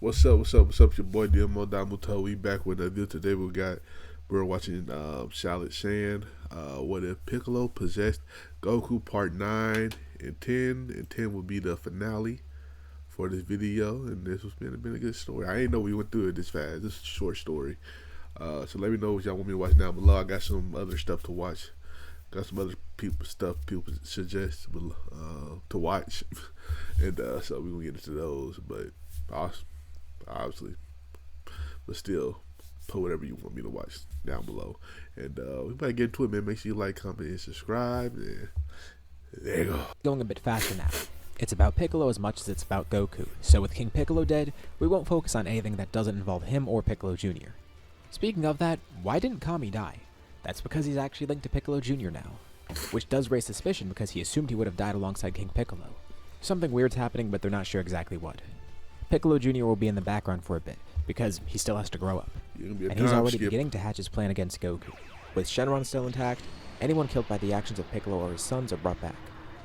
What's up? What's up? What's up? Your boy Domuto. We back with a video today. We're watching Charlotte Shan. What if Piccolo possessed Goku Part 9 and 10? And 10 will be the finale for this video. And this has been a good story. I didn't know we went through it this fast. This is a short story. So let me know what y'all want me to watch down below. I got some other stuff to watch. Got some other people suggest to watch, and so we gonna get into those. But obviously, but still, put whatever you want me to watch down below, and we might get into it, man. Make sure you like, comment, and subscribe. And there you go. Going a bit faster now. It's about Piccolo as much as it's about Goku. So with King Piccolo dead, we won't focus on anything that doesn't involve him or Piccolo Jr. Speaking of that, why didn't Kami die? That's because he's actually linked to Piccolo Jr. now, which does raise suspicion because he assumed he would have died alongside King Piccolo. Something weird's happening, but they're not sure exactly what. Piccolo Jr. will be in the background for a bit, because he still has to grow up. And he's already beginning to hatch his plan against Goku. With Shenron still intact, anyone killed by the actions of Piccolo or his sons are brought back.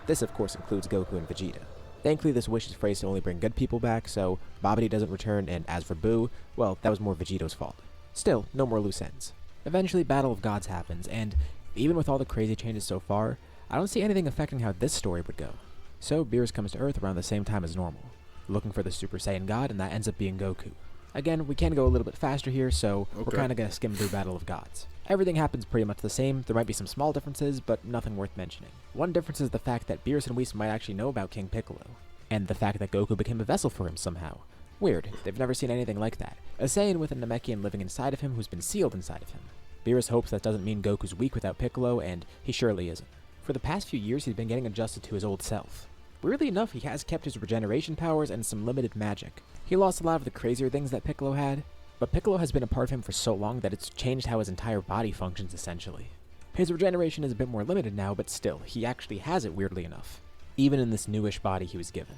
This of course includes Goku and Vegeta. Thankfully this wish is phrased to only bring good people back, so Babidi doesn't return, and as for Boo, well, that was more Vegito's fault. Still, no more loose ends. Eventually Battle of Gods happens, and even with all the crazy changes so far, I don't see anything affecting how this story would go. So Beerus comes to Earth around the same time as normal, looking for the Super Saiyan God, and that ends up being Goku. Again, we can go a little bit faster here, so we're kind of going to skim through Battle of Gods. Everything happens pretty much the same. There might be some small differences, but nothing worth mentioning. One difference is the fact that Beerus and Whis might actually know about King Piccolo, and the fact that Goku became a vessel for him somehow. Weird, they've never seen anything like that. A Saiyan with a Namekian living inside of him who's been sealed inside of him. Beerus hopes that doesn't mean Goku's weak without Piccolo, and he surely isn't. For the past few years, he's been getting adjusted to his old self. Weirdly enough, he has kept his regeneration powers and some limited magic. He lost a lot of the crazier things that Piccolo had, but Piccolo has been a part of him for so long that it's changed how his entire body functions essentially. His regeneration is a bit more limited now, but still, he actually has it weirdly enough. Even in this newish body he was given.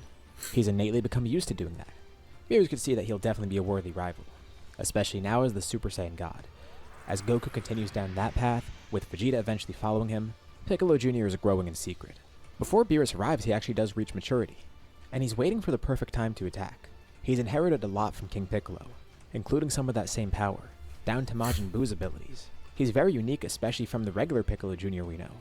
He's innately become used to doing that. Beerus could see that he'll definitely be a worthy rival, especially now as the Super Saiyan God. As Goku continues down that path, with Vegeta eventually following him, Piccolo Jr. is growing in secret. Before Beerus arrives, he actually does reach maturity, and he's waiting for the perfect time to attack. He's inherited a lot from King Piccolo, including some of that same power, down to Majin Buu's abilities. He's very unique, especially from the regular Piccolo Jr. we know.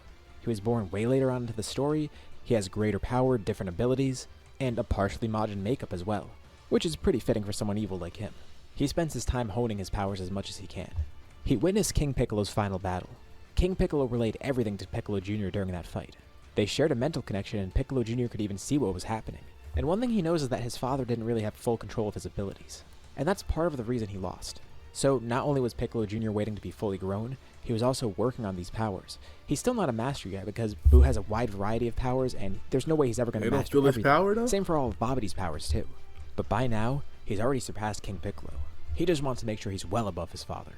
He was born way later on into the story, he has greater power, different abilities, and a partially Majin makeup as well, which is pretty fitting for someone evil like him. He spends his time honing his powers as much as he can. He witnessed King Piccolo's final battle. King Piccolo relayed everything to Piccolo Jr. during that fight. They shared a mental connection, and Piccolo Jr. could even see what was happening. And one thing he knows is that his father didn't really have full control of his abilities. And that's part of the reason he lost. So not only was Piccolo Jr. waiting to be fully grown, he was also working on these powers. He's still not a master yet because Buu has a wide variety of powers, and there's no way he's ever going to master everything. Power, though? Same for all of Babidi's powers too. But by now, he's already surpassed King Piccolo. He just wants to make sure he's well above his father.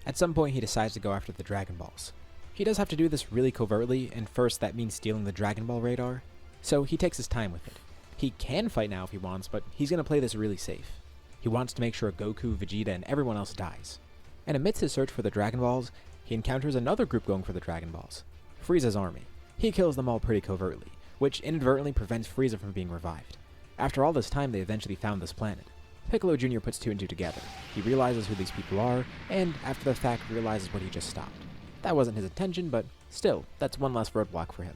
At some point, he decides to go after the Dragon Balls. He does have to do this really covertly, and first that means stealing the Dragon Ball radar, so he takes his time with it. He can fight now if he wants, but he's going to play this really safe. He wants to make sure Goku, Vegeta, and everyone else dies. And amidst his search for the Dragon Balls, he encounters another group going for the Dragon Balls, Frieza's army. He kills them all pretty covertly, which inadvertently prevents Frieza from being revived. After all this time, they eventually found this planet. Piccolo Jr. puts two and two together. He realizes who these people are, and after the fact realizes what he just stopped. That wasn't his intention, but still, that's one less roadblock for him.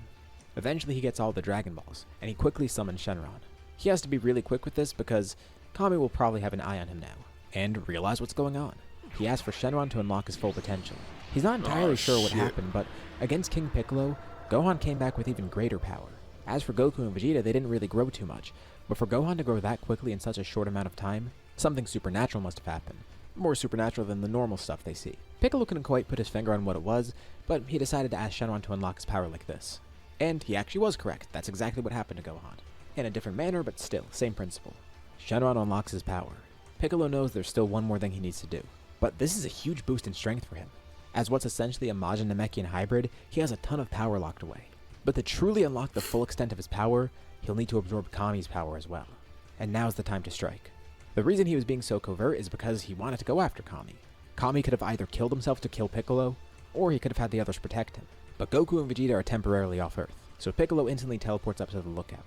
Eventually he gets all the Dragon Balls, and he quickly summons Shenron. He has to be really quick with this because Kami will probably have an eye on him now, and realize what's going on. He asks for Shenron to unlock his full potential. He's not entirely sure what happened, but against King Piccolo, Gohan came back with even greater power. As for Goku and Vegeta, they didn't really grow too much, but for Gohan to grow that quickly in such a short amount of time, something supernatural must have happened. More supernatural than the normal stuff they see. Piccolo couldn't quite put his finger on what it was, but he decided to ask Shenron to unlock his power like this. And he actually was correct. That's exactly what happened to Gohan. In a different manner, but still, same principle. Shenron unlocks his power. Piccolo knows there's still one more thing he needs to do. But this is a huge boost in strength for him. As what's essentially a Majin Namekian hybrid, he has a ton of power locked away. But to truly unlock the full extent of his power, he'll need to absorb Kami's power as well. And now's the time to strike. The reason he was being so covert is because he wanted to go after Kami. Kami could have either killed himself to kill Piccolo, or he could have had the others protect him. But Goku and Vegeta are temporarily off Earth, so Piccolo instantly teleports up to the lookout.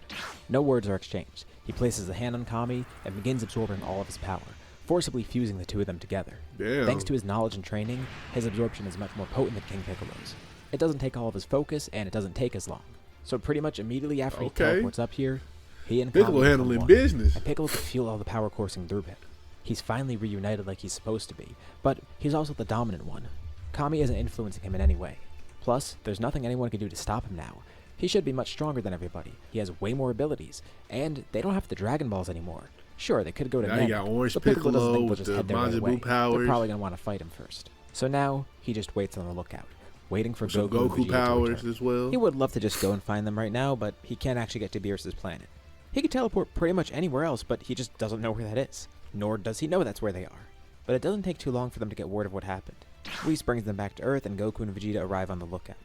No words are exchanged. He places a hand on Kami and begins absorbing all of his power, forcibly fusing the two of them together. Damn. Thanks to his knowledge and training, his absorption is much more potent than King Piccolo's. It doesn't take all of his focus, and it doesn't take as long. So pretty much immediately after he teleports up here, he and Piccolo Kami handling one, business. and Piccolo can feel all the power coursing through him. He's finally reunited like he's supposed to be, but he's also the dominant one. Kami isn't influencing him in any way. Plus, there's nothing anyone can do to stop him now. He should be much stronger than everybody. He has way more abilities, and they don't have the Dragon Balls anymore. Sure, they could go to Now Nen, you got Orange but Piccolo doesn't Piccolo think they'll with just the head there right away. Majin Buu powers. They're probably going to want to fight him first. So now, he just waits on the lookout, waiting for Some Goku and Goku Vegeta powers to return. as well. He would love to just go and find them right now, but he can't actually get to Beerus's planet. He could teleport pretty much anywhere else, but he just doesn't know where that is. Nor does he know that's where they are. But it doesn't take too long for them to get word of what happened. Whis brings them back to Earth, and Goku and Vegeta arrive on the lookout.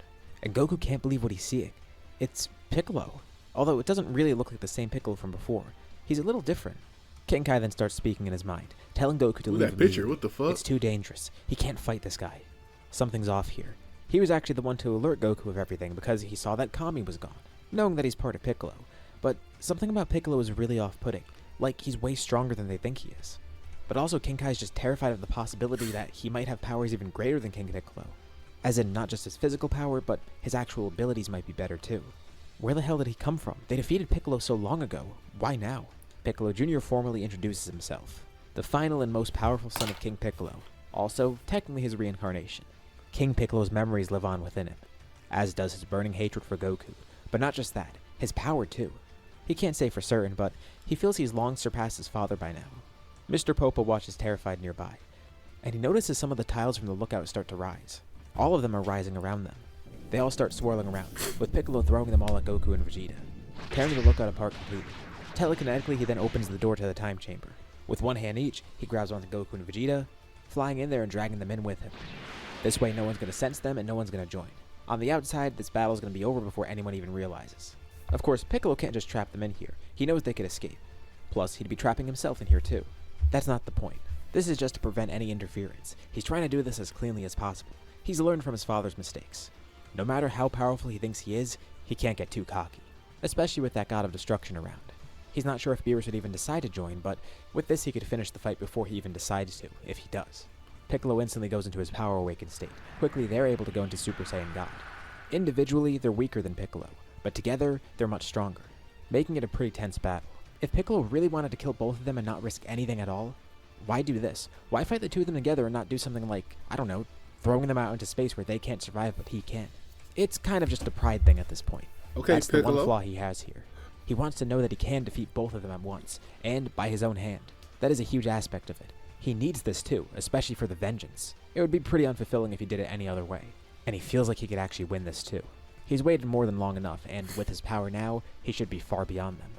And Goku can't believe what he's seeing. It's Piccolo. Although it doesn't really look like the same Piccolo from before. He's a little different. King Kai then starts speaking in his mind, telling Goku to Ooh, leave that picture, immediately. what the fuck? It's too dangerous. He can't fight this guy. Something's off here. He was actually the one to alert Goku of everything because he saw that Kami was gone, knowing that he's part of Piccolo. But something about Piccolo is really off-putting, like he's way stronger than they think he is. But also King Kai's just terrified of the possibility that he might have powers even greater than King Piccolo. As in, not just his physical power, but his actual abilities might be better too. Where the hell did he come from? They defeated Piccolo so long ago. Why now? Piccolo Jr. formally introduces himself. The final and most powerful son of King Piccolo. Also, technically his reincarnation. King Piccolo's memories live on within him, as does his burning hatred for Goku. But not just that, his power too. He can't say for certain, but he feels he's long surpassed his father by now. Mr. Popo watches terrified nearby, and he notices some of the tiles from the lookout start to rise. All of them are rising around them. They all start swirling around, with Piccolo throwing them all at Goku and Vegeta, tearing the lookout apart completely. Telekinetically, he then opens the door to the time chamber. With one hand each, he grabs onto Goku and Vegeta, flying in there and dragging them in with him. This way, no one's going to sense them and no one's going to join. On the outside, this battle's going to be over before anyone even realizes. Of course, Piccolo can't just trap them in here. He knows they could escape. Plus, he'd be trapping himself in here too. That's not the point. This is just to prevent any interference. He's trying to do this as cleanly as possible. He's learned from his father's mistakes. No matter how powerful he thinks he is, he can't get too cocky. Especially with that god of destruction around. He's not sure if Beerus would even decide to join, but with this he could finish the fight before he even decides to, if he does. Piccolo instantly goes into his power awakened state. Quickly, they're able to go into Super Saiyan God. Individually, they're weaker than Piccolo, but together, they're much stronger, making it a pretty tense battle. If Piccolo really wanted to kill both of them and not risk anything at all, why do this? Why fight the two of them together and not do something like, I don't know, throwing them out into space where they can't survive but he can? It's kind of just a pride thing at this point. Okay, That's Piccolo. the one flaw he has here. He wants to know that he can defeat both of them at once, and by his own hand. That is a huge aspect of it. He needs this too, especially for the vengeance. It would be pretty unfulfilling if he did it any other way. And he feels like he could actually win this too. He's waited more than long enough, and with his power now, he should be far beyond them.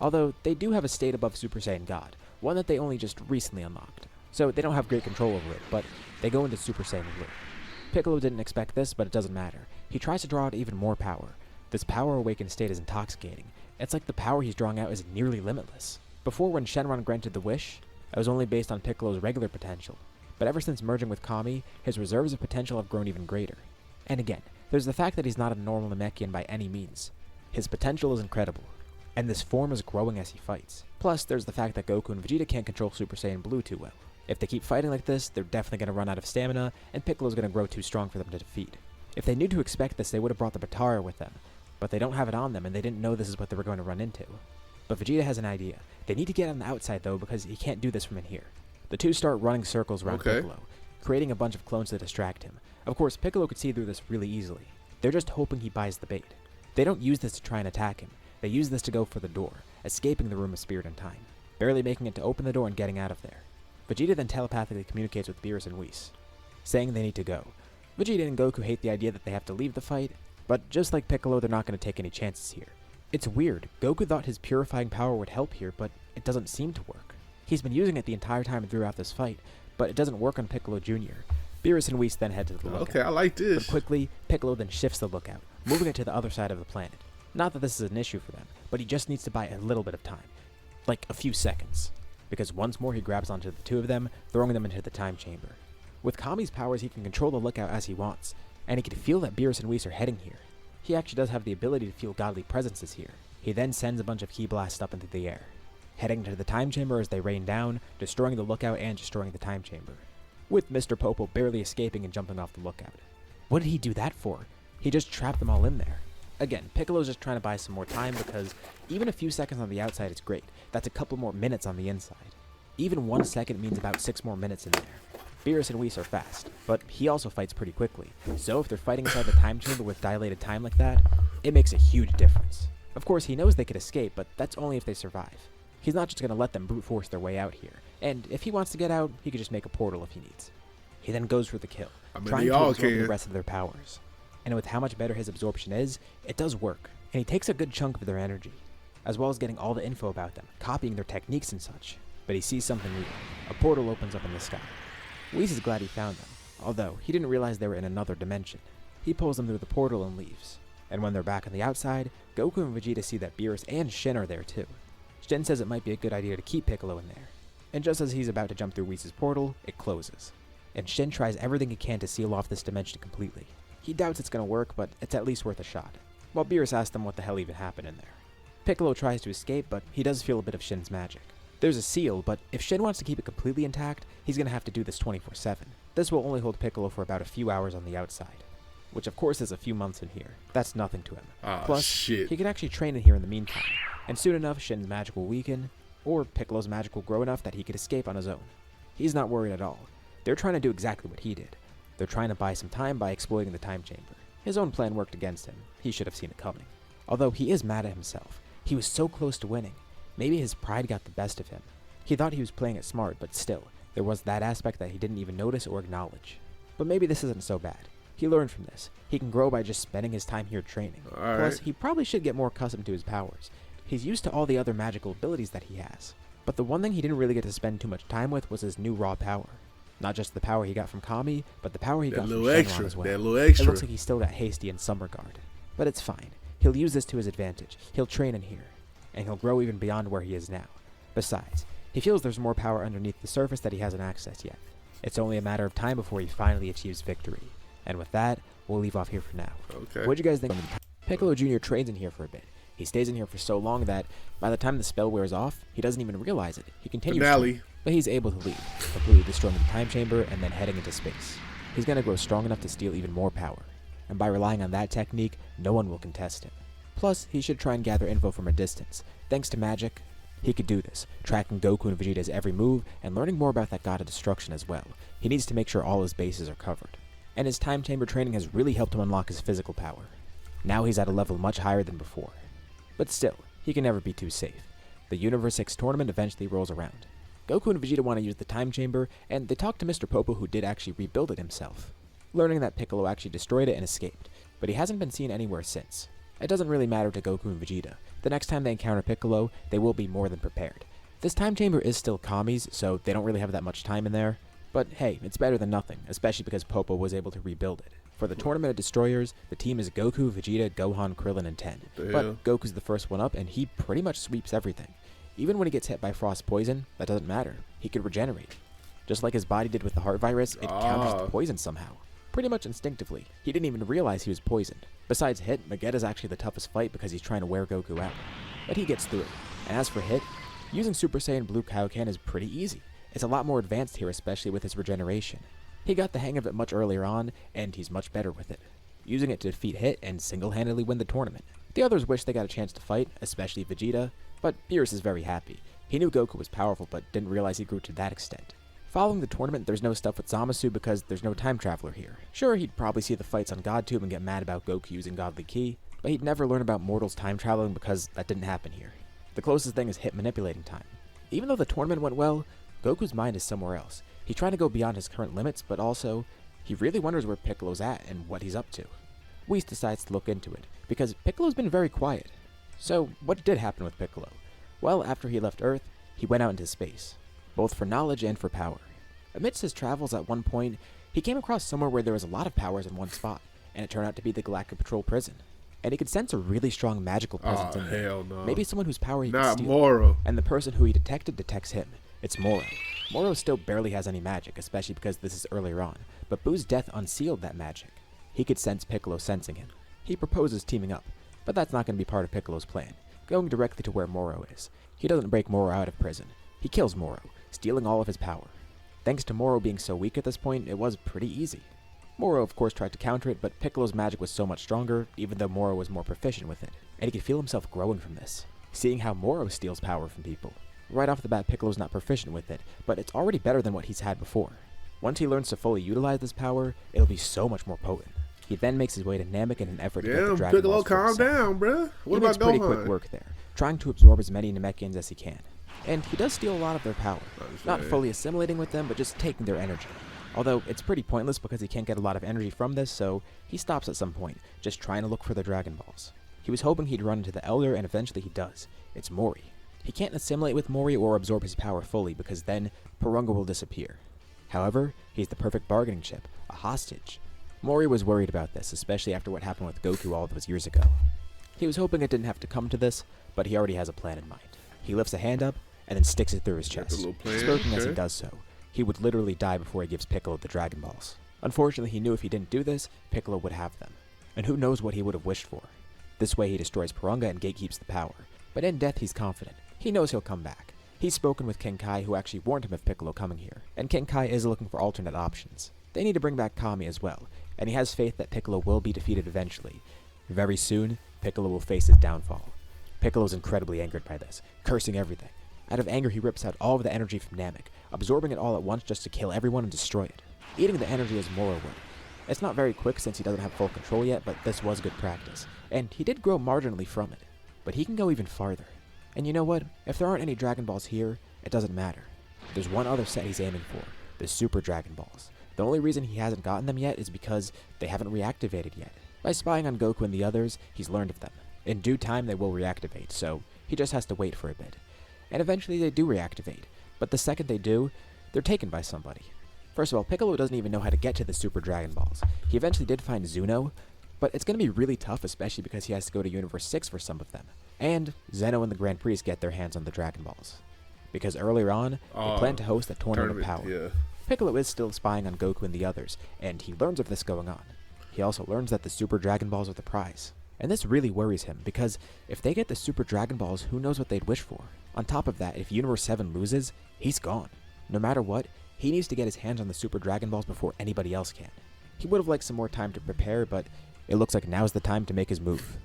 Although, they do have a state above Super Saiyan God, one that they only just recently unlocked. So they don't have great control over it, but they go into Super Saiyan Blue. Piccolo didn't expect this, but it doesn't matter. He tries to draw out even more power. This power awakened state is intoxicating. It's like the power he's drawing out is nearly limitless. Before, when Shenron granted the wish, it was only based on Piccolo's regular potential. But ever since merging with Kami, his reserves of potential have grown even greater. And again, there's the fact that he's not a normal Namekian by any means. His potential is incredible, and this form is growing as he fights. Plus, there's the fact that Goku and Vegeta can't control Super Saiyan Blue too well. If they keep fighting like this, they're definitely going to run out of stamina, and Piccolo's going to grow too strong for them to defeat. If they knew to expect this, they would have brought the Batara with them, but they don't have it on them, and they didn't know this is what they were going to run into. But Vegeta has an idea. They need to get on the outside, though, because he can't do this from in here. The two start running circles around Piccolo, creating a bunch of clones to distract him. Of course, Piccolo could see through this really easily. They're just hoping he buys the bait. They don't use this to try and attack him. They use this to go for the door, escaping the Room of Spirit and Time, barely making it to open the door and getting out of there. Vegeta then telepathically communicates with Beerus and Whis, saying they need to go. Vegeta and Goku hate the idea that they have to leave the fight, but just like Piccolo, they're not going to take any chances here. It's weird. Goku thought his purifying power would help here, but it doesn't seem to work. He's been using it the entire time throughout this fight, but it doesn't work on Piccolo Jr. Beerus and Whis then head to the lookout. Okay, I like this. But quickly, Piccolo then shifts the lookout, moving it to the other side of the planet. Not that this is an issue for them, but he just needs to buy a little bit of time. Like a few seconds. Because once more he grabs onto the two of them, throwing them into the time chamber. With Kami's powers, he can control the lookout as he wants, and he can feel that Beerus and Whis are heading here. He actually does have the ability to feel godly presences here. He then sends a bunch of ki blasts up into the air. heading to the time chamber as they rain down, destroying the lookout and destroying the time chamber, with Mr. Popo barely escaping and jumping off the lookout. What did he do that for? He just trapped them all in there. Again, Piccolo's just trying to buy some more time because even a few seconds on the outside is great. That's a couple more minutes on the inside. Even 1 second means about 6 more minutes in there. Beerus and Whis are fast, but he also fights pretty quickly. So if they're fighting inside the time chamber with dilated time like that, it makes a huge difference. Of course, he knows they could escape, but that's only if they survive. He's not just going to let them brute force their way out here. And if he wants to get out, he could just make a portal if he needs. He then goes for the kill, trying to absorb the rest of their powers. And with how much better his absorption is, it does work. And he takes a good chunk of their energy, as well as getting all the info about them, copying their techniques and such. But he sees something weird. A portal opens up in the sky. Whis is glad he found them, although he didn't realize they were in another dimension. He pulls them through the portal and leaves. And when they're back on the outside, Goku and Vegeta see that Beerus and Shin are there too. Shin says it might be a good idea to keep Piccolo in there. And just as he's about to jump through Whis' portal, it closes. And Shin tries everything he can to seal off this dimension completely. He doubts it's going to work, but it's at least worth a shot. While Beerus asks them what the hell even happened in there. Piccolo tries to escape, but he does feel a bit of Shin's magic. There's a seal, but if Shin wants to keep it completely intact, he's going to have to do this 24/7. This will only hold Piccolo for about a few hours on the outside, which of course is a few months in here. That's nothing to him. Plus, he can actually train in here in the meantime, and soon enough Shin's magic will weaken, or Piccolo's magic will grow enough that he could escape on his own. He's not worried at all. They're trying to do exactly what he did. They're trying to buy some time by exploiting the time chamber. His own plan worked against him. He should have seen it coming. Although he is mad at himself. He was so close to winning. Maybe his pride got the best of him. He thought he was playing it smart, but still, there was that aspect that he didn't even notice or acknowledge. But maybe this isn't so bad. He learned from this. He can grow by just spending his time here training. Plus, he probably should get more accustomed to his powers. He's used to all the other magical abilities that he has. But the one thing he didn't really get to spend too much time with was his new raw power. Not just the power he got from Kami, but the power he got from Shenron as well. That little extra. It looks like he still got hasty in some regard. But it's fine. He'll use this to his advantage. He'll train in here. And he'll grow even beyond where he is now. Besides, he feels there's more power underneath the surface that he hasn't accessed yet. It's only a matter of time before he finally achieves victory. And with that, we'll leave off here for now. Okay. What'd you guys think? Piccolo Jr. trains in here for a bit. He stays in here for so long that by the time the spell wears off, he doesn't even realize it. He continues to, but he's able to leave, completely destroying the time chamber and then heading into space. He's going to grow strong enough to steal even more power, and by relying on that technique, no one will contest him. Plus, he should try and gather info from a distance. Thanks to magic, he could do this, tracking Goku and Vegeta's every move and learning more about that god of destruction as well. He needs to make sure all his bases are covered. And his time chamber training has really helped him unlock his physical power. Now he's at a level much higher than before. But still, he can never be too safe. The Universe 6 tournament eventually rolls around. Goku and Vegeta want to use the time chamber, and they talk to Mr. Popo, who did actually rebuild it himself, learning that Piccolo actually destroyed it and escaped, but he hasn't been seen anywhere since. It doesn't really matter to Goku and Vegeta. The next time they encounter Piccolo, they will be more than prepared. This time chamber is still Kami's, so they don't really have that much time in there, but hey, it's better than nothing, especially because Popo was able to rebuild it. For the Tournament of Destroyers, the team is Goku, Vegeta, Gohan, Krillin, and Ten. But Goku's the first one up, and he pretty much sweeps everything. Even when he gets hit by Frost Poison, that doesn't matter. He could regenerate. Just like his body did with the Heart Virus, it counters the poison somehow. Pretty much instinctively. He didn't even realize he was poisoned. Besides Hit, Magetta's actually the toughest fight because he's trying to wear Goku out. But he gets through it. And as for Hit, using Super Saiyan Blue Kaioken is pretty easy. It's a lot more advanced here, especially with his regeneration. He got the hang of it much earlier on, and he's much better with it, using it to defeat Hit and single-handedly win the tournament. The others wish they got a chance to fight, especially Vegeta, but Beerus is very happy. He knew Goku was powerful, but didn't realize he grew to that extent. Following the tournament, there's no stuff with Zamasu because there's no time traveler here. Sure, he'd probably see the fights on GodTube and get mad about Goku using Godly Ki, but he'd never learn about mortals time traveling because that didn't happen here. The closest thing is Hit manipulating time. Even though the tournament went well, Goku's mind is somewhere else. He's trying to go beyond his current limits, but also, he really wonders where Piccolo's at and what he's up to. Whis decides to look into it, because Piccolo's been very quiet. So, what did happen with Piccolo? Well, after he left Earth, he went out into space, both for knowledge and for power. Amidst his travels at one point, he came across somewhere where there was a lot of powers in one spot, and it turned out to be the Galactic Patrol prison. And he could sense a really strong magical presence in there. Hell no. Maybe someone whose power he could Not steal. Moro. And the person who he detected detects him. It's Moro. Moro still barely has any magic, especially because this is earlier on, but Boo's death unsealed that magic. He could sense Piccolo sensing him. He proposes teaming up, but that's not going to be part of Piccolo's plan. going directly to where Moro is. He doesn't break Moro out of prison. He kills Moro, stealing all of his power. Thanks to Moro being so weak at this point, it was pretty easy. Moro of course tried to counter it, but Piccolo's magic was so much stronger, even though Moro was more proficient with it, and he could feel himself growing from this, seeing how Moro steals power from people. Right off the bat, Piccolo's not proficient with it, but it's already better than what he's had before. Once he learns to fully utilize this power, it'll be so much more potent. He then makes his way to Namek in an effort to get the Dragon Piccolo, Balls for calm himself. down, bruh. What He makes about pretty Gohan? quick work there, trying to absorb as many Namekians as he can. And he does steal a lot of their power, not fully assimilating with them, but just taking their energy. Although it's pretty pointless because he can't get a lot of energy from this, so he stops at some point, just trying to look for the Dragon Balls. He was hoping he'd run into the Elder, and eventually he does. It's Mori. He can't assimilate with Mori or absorb his power fully because then Porunga will disappear. However, he's the perfect bargaining chip, a hostage. Mori was worried about this, especially after what happened with Goku all those years ago. He was hoping it didn't have to come to this, but he already has a plan in mind. He lifts a hand up and then sticks it through his chest, smirking as he does so. He would literally die before he gives Piccolo the Dragon Balls. Unfortunately, he knew if he didn't do this, Piccolo would have them. And who knows what he would have wished for. This way he destroys Porunga and gatekeeps the power. But in death he's confident. He knows he'll come back. He's spoken with King Kai, who actually warned him of Piccolo coming here. And King Kai is looking for alternate options. They need to bring back Kami as well, and he has faith that Piccolo will be defeated eventually. Very soon, Piccolo will face his downfall. Piccolo's incredibly angered by this, cursing everything. Out of anger, he rips out all of the energy from Namek, absorbing it all at once just to kill everyone and destroy it. Eating the energy is Moro would. It's not very quick since he doesn't have full control yet, but this was good practice, and he did grow marginally from it. But he can go even farther. And you know what? If there aren't any Dragon Balls here, it doesn't matter. There's one other set he's aiming for, the Super Dragon Balls. The only reason he hasn't gotten them yet is because they haven't reactivated yet. By spying on Goku and the others, he's learned of them. In due time, they will reactivate, so he just has to wait for a bit. And eventually they do reactivate, but the second they do, they're taken by somebody. First of all, Piccolo doesn't even know how to get to the Super Dragon Balls. He eventually did find Zuno, but it's going to be really tough, especially because he has to go to Universe 6 for some of them. And Zeno and the Grand Priest get their hands on the Dragon Balls. Because earlier on, they plan to host a tournament of power. Yeah. Piccolo is still spying on Goku and the others, and he learns of this going on. He also learns that the Super Dragon Balls are the prize. And this really worries him, because if they get the Super Dragon Balls, who knows what they'd wish for? On top of that, if Universe 7 loses, he's gone. No matter what, he needs to get his hands on the Super Dragon Balls before anybody else can. He would have liked some more time to prepare, but it looks like now's the time to make his move.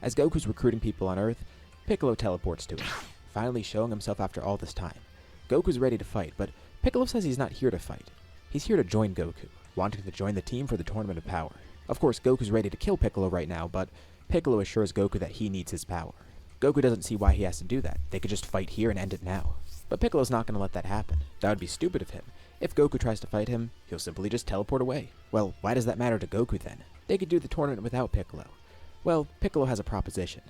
As Goku's recruiting people on Earth, Piccolo teleports to him, finally showing himself after all this time. Goku's ready to fight, but Piccolo says he's not here to fight. He's here to join Goku, wanting to join the team for the Tournament of Power. Of course, Goku's ready to kill Piccolo right now, but Piccolo assures Goku that he needs his power. Goku doesn't see why he has to do that. They could just fight here and end it now. But Piccolo's not going to let that happen. That would be stupid of him. If Goku tries to fight him, he'll simply just teleport away. Well, why does that matter to Goku then? They could do the tournament without Piccolo. Well, Piccolo has a proposition.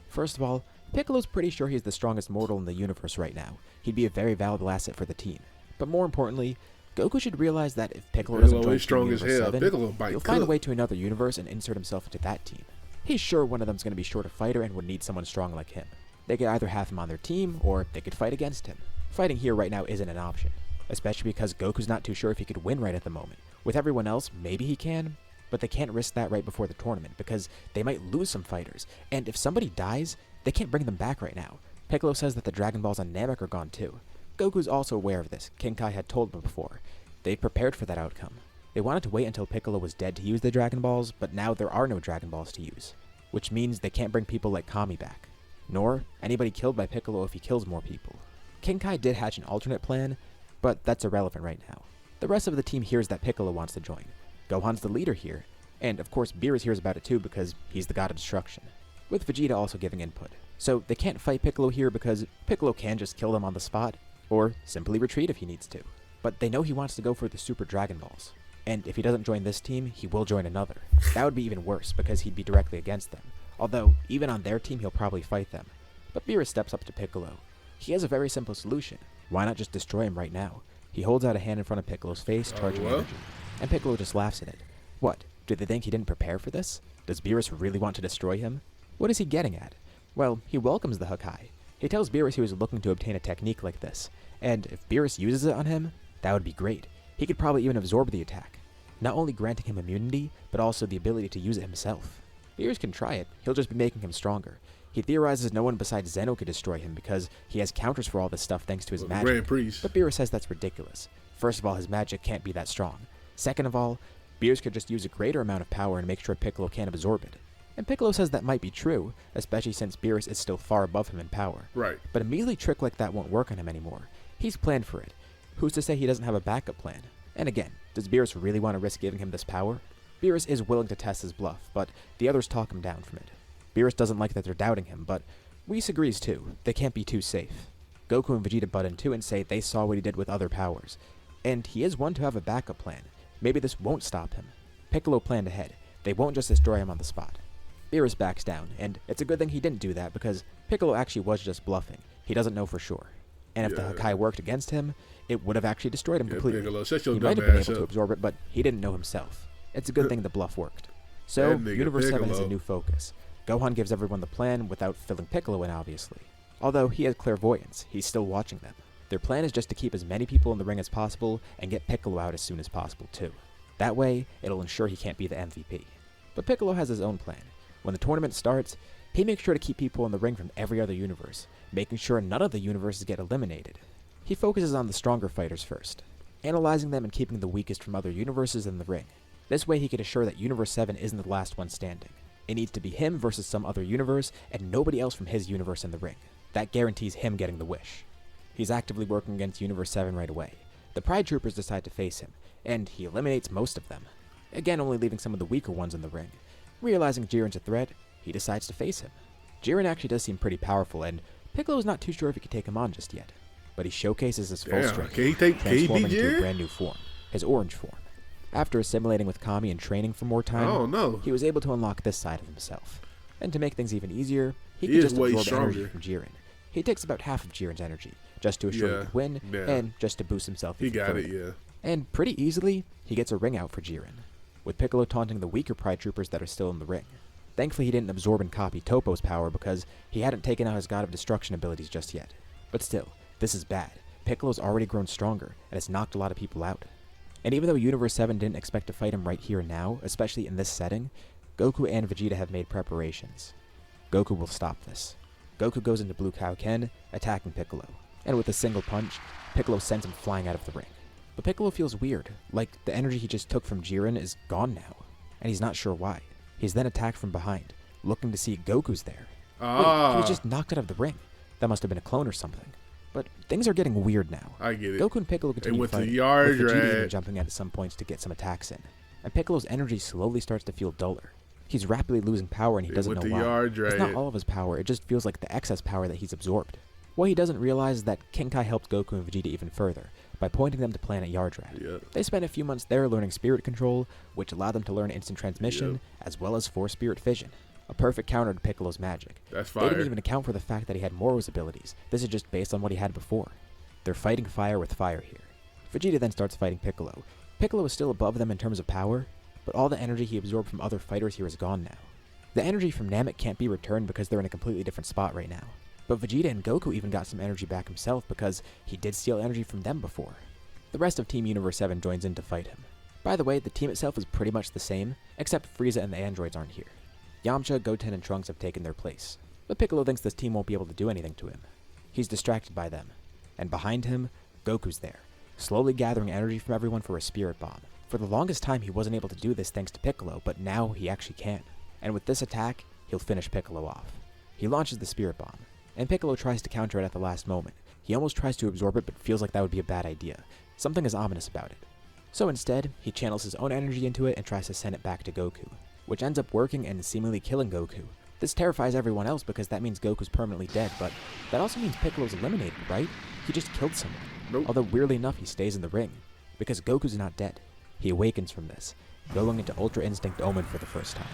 First of all, Piccolo's pretty sure he's the strongest mortal in the universe right now. He'd be a very valuable asset for the team. But more importantly, Goku should realize that if Piccolo doesn't join Team Universe 7, he'll find a way to another universe and insert himself into that team. He's sure one of them's going to be short a fighter and would need someone strong like him. They could either have him on their team, or they could fight against him. Fighting here right now isn't an option, especially because Goku's not too sure if he could win right at the moment. With everyone else, maybe he can, but they can't risk that right before the tournament because they might lose some fighters, and if somebody dies, they can't bring them back right now. Piccolo says that the Dragon Balls on Namek are gone too. Goku's also aware of this. King Kai had told him before. They prepared for that outcome. They wanted to wait until Piccolo was dead to use the Dragon Balls, but now there are no Dragon Balls to use, which means they can't bring people like Kami back, nor anybody killed by Piccolo if he kills more people. King Kai did hatch an alternate plan, but that's irrelevant right now. The rest of the team hears that Piccolo wants to join. Gohan's the leader here, and of course Beerus hears about it too because he's the god of destruction, with Vegeta also giving input. So they can't fight Piccolo here because Piccolo can just kill them on the spot, or simply retreat if he needs to. But they know he wants to go for the Super Dragon Balls, and if he doesn't join this team, he will join another. That would be even worse because he'd be directly against them, although even on their team he'll probably fight them. But Beerus steps up to Piccolo. He has a very simple solution. Why not just destroy him right now? He holds out a hand in front of Piccolo's face, charging energy, and Piccolo just laughs at it. What? Do they think he didn't prepare for this? Does Beerus really want to destroy him? What is he getting at? Well, he welcomes the Hakai. He tells Beerus he was looking to obtain a technique like this, and if Beerus uses it on him, that would be great. He could probably even absorb the attack, not only granting him immunity, but also the ability to use it himself. Beerus can try it, he'll just be making him stronger. He theorizes no one besides Zeno could destroy him because he has counters for all this stuff thanks to his Well, magic. Grand Priest. But Beerus says that's ridiculous. First of all, his magic can't be that strong. Second of all, Beerus could just use a greater amount of power and make sure Piccolo can't absorb it. And Piccolo says that might be true, especially since Beerus is still far above him in power. Right. But a measly trick like that won't work on him anymore. He's planned for it. Who's to say he doesn't have a backup plan? And again, does Beerus really want to risk giving him this power? Beerus is willing to test his bluff, but the others talk him down from it. Beerus doesn't like that they're doubting him, but Whis agrees too. They can't be too safe. Goku and Vegeta butt in too and say they saw what he did with other powers. And he is one to have a backup plan. Maybe this won't stop him. Piccolo planned ahead. They won't just destroy him on the spot. Beerus backs down, and it's a good thing he didn't do that because Piccolo actually was just bluffing. He doesn't know for sure. And if the Hakai worked against him, it would have actually destroyed him completely. Piccolo, shut your He dumb might have been ass able to up. absorb it, but he didn't know himself. It's a good thing the bluff worked. So, That nigga Universe 7 has a Piccolo. new focus. Gohan gives everyone the plan without filling Piccolo in, obviously. Although he has clairvoyance, he's still watching them. Their plan is just to keep as many people in the ring as possible and get Piccolo out as soon as possible, too. That way, it'll ensure he can't be the MVP. But Piccolo has his own plan. When the tournament starts, he makes sure to keep people in the ring from every other universe, making sure none of the universes get eliminated. He focuses on the stronger fighters first, analyzing them and keeping the weakest from other universes in the ring. This way he can assure that Universe 7 isn't the last one standing. It needs to be him versus some other universe and nobody else from his universe in the ring. That guarantees him getting the wish. He's actively working against Universe 7 right away. The Pride Troopers decide to face him, and he eliminates most of them. Again, only leaving some of the weaker ones in the ring. Realizing Jiren's a threat, he decides to face him. Jiren actually does seem pretty powerful, and Piccolo's not too sure if he can take him on just yet. But he showcases his full Damn, strength, can he beat transforming into a Jiren? brand new form, his orange form. After assimilating with Kami and training for more time, Oh no. he was able to unlock this side of himself. And to make things even easier, he He can is just way absorb energy stronger. from Jiren. He takes about half of Jiren's energy, just to assure he could win, yeah. and just to boost himself He even got further. it, yeah. And pretty easily, he gets a ring out for Jiren, with Piccolo taunting the weaker Pride Troopers that are still in the ring. Thankfully he didn't absorb and copy Toppo's power because he hadn't taken out his God of Destruction abilities just yet. But still, this is bad. Piccolo's already grown stronger, and has knocked a lot of people out. And even though Universe 7 didn't expect to fight him right here and now, especially in this setting, Goku and Vegeta have made preparations. Goku will stop this. Goku goes into Blue Kaioken, attacking Piccolo. And with a single punch, Piccolo sends him flying out of the ring. But Piccolo feels weird, like the energy he just took from Jiren is gone now, and he's not sure why. He's then attacked from behind, looking to see Goku's there. Wait, he was just knocked out of the ring. That must have been a clone or something. But things are getting weird now. I get it. Goku and Piccolo continue went to fighting, yard with Vegeta even rat. jumping in at some points to get some attacks in. And Piccolo's energy slowly starts to feel duller. He's rapidly losing power and he They doesn't went know to why. yard It's not rat. all of his power, it just feels like the excess power that he's absorbed. What he doesn't realize is that King Kai helped Goku and Vegeta even further, by pointing them to planet Yardrat. Yep. They spent a few months there learning spirit control, which allowed them to learn instant transmission, Yep. as well as force spirit fission. A perfect counter to Piccolo's magic. That's They didn't fire. even account for the fact that he had Moro's abilities. This is just based on what he had before. They're fighting fire with fire here. Vegeta then starts fighting Piccolo. Piccolo is still above them in terms of power, but all the energy he absorbed from other fighters here is gone now. The energy from Namek can't be returned because they're in a completely different spot right now. But Vegeta and Goku even got some energy back himself because he did steal energy from them before. The rest of Team Universe 7 joins in to fight him. By the way, the team itself is pretty much the same, except Frieza and the androids aren't here. Yamcha, Goten, and Trunks have taken their place, but Piccolo thinks this team won't be able to do anything to him. He's distracted by them, and behind him, Goku's there, slowly gathering energy from everyone for a spirit bomb. For the longest time he wasn't able to do this thanks to Piccolo, but now he actually can. And with this attack, he'll finish Piccolo off. He launches the spirit bomb, and Piccolo tries to counter it at the last moment. He almost tries to absorb it but feels like that would be a bad idea. Something is ominous about it. So instead, he channels his own energy into it and tries to send it back to Goku, which ends up working and seemingly killing Goku. This terrifies everyone else because that means Goku's permanently dead, but that also means Piccolo's eliminated, right? He just killed someone. Nope. Although weirdly enough, he stays in the ring, because Goku's not dead. He awakens from this, going into Ultra Instinct Omen for the first time.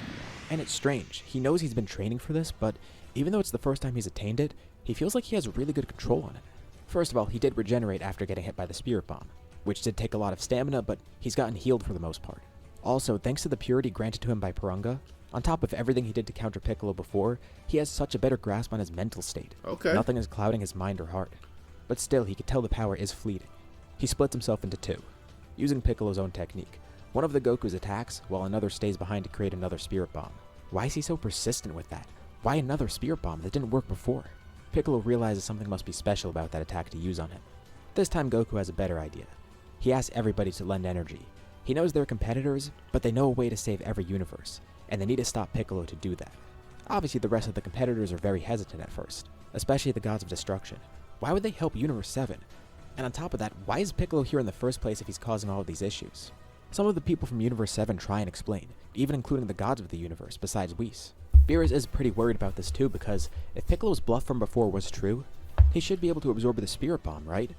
And it's strange, he knows he's been training for this, but even though it's the first time he's attained it, he feels like he has really good control on it. First of all, he did regenerate after getting hit by the Spirit Bomb, which did take a lot of stamina, but he's gotten healed for the most part. Also, thanks to the purity granted to him by Purunga, on top of everything he did to counter Piccolo before, he has such a better grasp on his mental state. Okay. Nothing is clouding his mind or heart. But still, he could tell the power is fleeting. He splits himself into two, using Piccolo's own technique. One of the Goku's attacks, while another stays behind to create another Spirit Bomb. Why is he so persistent with that? Why another spirit bomb that didn't work before? Piccolo realizes something must be special about that attack to use on him. This time Goku has a better idea. He asks everybody to lend energy. He knows they're competitors, but they know a way to save every universe, and they need to stop Piccolo to do that. Obviously the rest of the competitors are very hesitant at first, especially the gods of destruction. Why would they help Universe 7? And on top of that, why is Piccolo here in the first place if he's causing all of these issues? Some of the people from Universe 7 try and explain, even including the gods of the universe besides Whis. Beerus is pretty worried about this too because if Piccolo's bluff from before was true, he should be able to absorb the spirit bomb, right?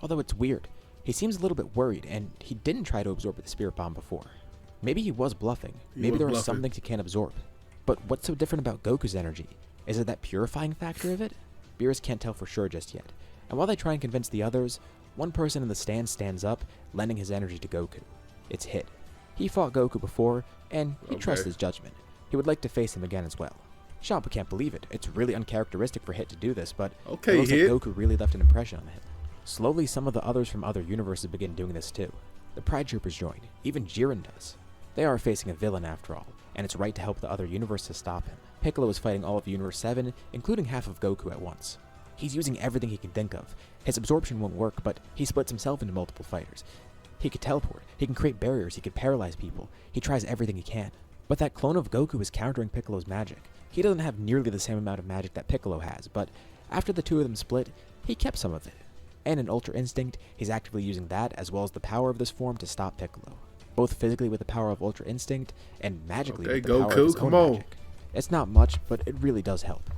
Although it's weird. He seems a little bit worried, and he didn't try to absorb the spirit bomb before. Maybe he was bluffing. Maybe there are some things he can't absorb. But what's so different about Goku's energy? Is it that purifying factor of it? Beerus can't tell for sure just yet. And while they try and convince the others, one person in the stand stands up, lending his energy to Goku. It's Hit. He fought Goku before, and he trusts his judgment. He would like to face him again as well. Champa can't believe it. It's really uncharacteristic for Hit to do this, but it looks like Goku really left an impression on him. Slowly, some of the others from other universes begin doing this too. The Pride Troopers join. Even Jiren does. They are facing a villain after all, and it's right to help the other universes stop him. Piccolo is fighting all of Universe 7, including half of Goku at once. He's using everything he can think of. His absorption won't work, but he splits himself into multiple fighters. He could teleport, he can create barriers, he could paralyze people. He tries everything he can. But that clone of Goku is countering Piccolo's magic. He doesn't have nearly the same amount of magic that Piccolo has, but after the two of them split, he kept some of it. And in Ultra Instinct, he's actively using that as well as the power of this form to stop Piccolo. Both physically with the power of Ultra Instinct, and magically with the power of his own magic. It's not much, but it really does help.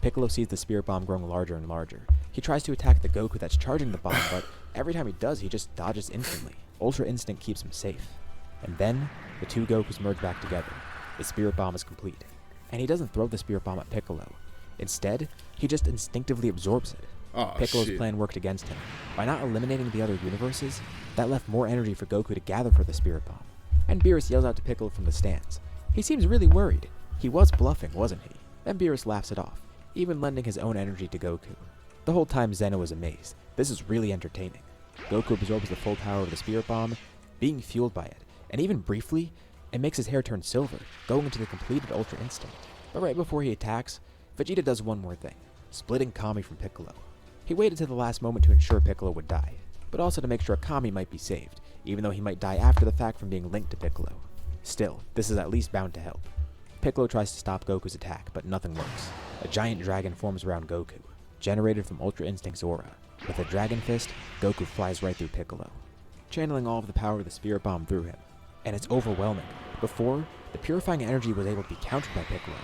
Piccolo sees the spirit bomb growing larger and larger. He tries to attack the Goku that's charging the bomb, but every time he does, he just dodges instantly. Ultra Instinct keeps him safe. And then, the two Gokus merge back together. The spirit bomb is complete. And he doesn't throw the spirit bomb at Piccolo. Instead, he just instinctively absorbs it. Piccolo's plan worked against him. By not eliminating the other universes, that left more energy for Goku to gather for the spirit bomb. And Beerus yells out to Piccolo from the stands. He seems really worried. He was bluffing, wasn't he? Then Beerus laughs it off, even lending his own energy to Goku. The whole time Zeno was amazed. This is really entertaining. Goku absorbs the full power of the spirit bomb, being fueled by it, and even briefly, it makes his hair turn silver, going into the completed Ultra Instinct. But right before he attacks, Vegeta does one more thing, splitting Kami from Piccolo. He waited to the last moment to ensure Piccolo would die, but also to make sure Kami might be saved, even though he might die after the fact from being linked to Piccolo. Still, this is at least bound to help. Piccolo tries to stop Goku's attack, but nothing works. A giant dragon forms around Goku, generated from Ultra Instinct's aura. With a dragon fist, Goku flies right through Piccolo, channeling all of the power of the spirit bomb through him. And it's overwhelming. Before, the purifying energy was able to be countered by Piccolo.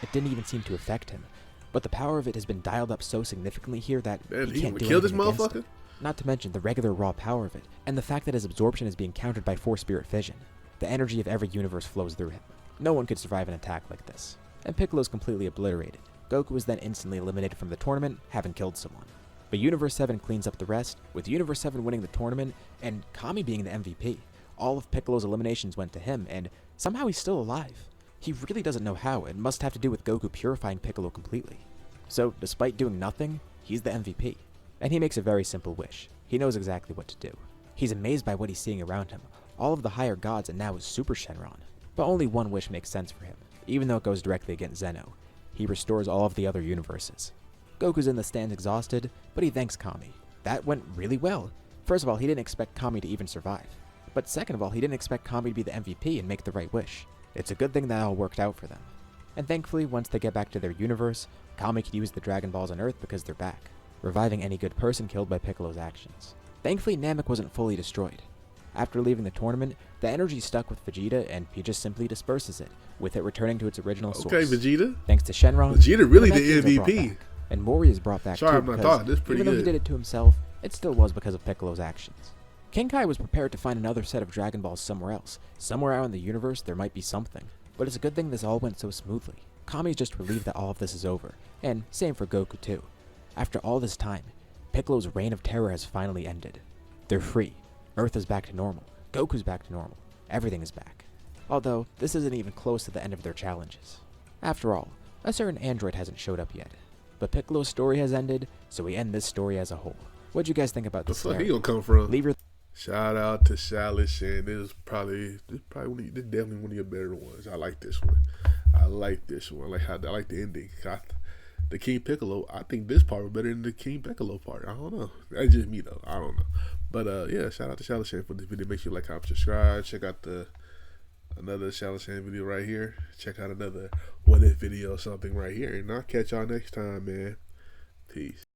It didn't even seem to affect him, but the power of it has been dialed up so significantly here that he can't do anything against it. Not to mention the regular raw power of it, and the fact that his absorption is being countered by Force Spirit Fission. The energy of every universe flows through him. No one could survive an attack like this. And Piccolo's completely obliterated. Goku was then instantly eliminated from the tournament, having killed someone. But Universe 7 cleans up the rest, with Universe 7 winning the tournament, and Kami being the MVP. All of Piccolo's eliminations went to him, and somehow he's still alive. He really doesn't know how. It must have to do with Goku purifying Piccolo completely. So, despite doing nothing, he's the MVP. And he makes a very simple wish. He knows exactly what to do. He's amazed by what he's seeing around him, all of the higher gods and now his Super Shenron. But only one wish makes sense for him, even though it goes directly against Zeno. He restores all of the other universes. Goku's in the stands exhausted, but he thanks Kami. That went really well. First of all, he didn't expect Kami to even survive. But second of all, he didn't expect Kami to be the MVP and make the right wish. It's a good thing that all worked out for them. And thankfully, once they get back to their universe, Kami could use the Dragon Balls on Earth because they're back, reviving any good person killed by Piccolo's actions. Thankfully, Namek wasn't fully destroyed. After leaving the tournament, the energy stuck with Vegeta and he just simply disperses it, with it returning to its original source. Okay, Vegeta. Thanks to Shenron, Vegeta really the MVP. And Mori is brought back too, because even though he did it to himself, it still was because of Piccolo's actions. King Kai was prepared to find another set of Dragon Balls somewhere else. Somewhere out in the universe, there might be something. But it's a good thing this all went so smoothly. Kami's just relieved that all of this is over, and same for Goku too. After all this time, Piccolo's reign of terror has finally ended. They're free. Earth is back to normal. Goku's back to normal. Everything is back. Although, this isn't even close to the end of their challenges. After all, a certain android hasn't showed up yet. But Piccolo's story has ended, so we end this story as a whole. What'd you guys think about this? Where the fuck he gonna come from? Leave your Shout out to Shallis, and this definitely one of your better ones. I like this one. I like this one. I like the ending. The King Piccolo, I think this part was better than the King Piccolo part. I don't know. That's just me though. I don't know. But yeah, shout out to Shallow Shane for this video. Make sure you like, comment, subscribe. Check out another Shallow Shane video right here. Check out another what if video or something right here. And I'll catch y'all next time, man. Peace.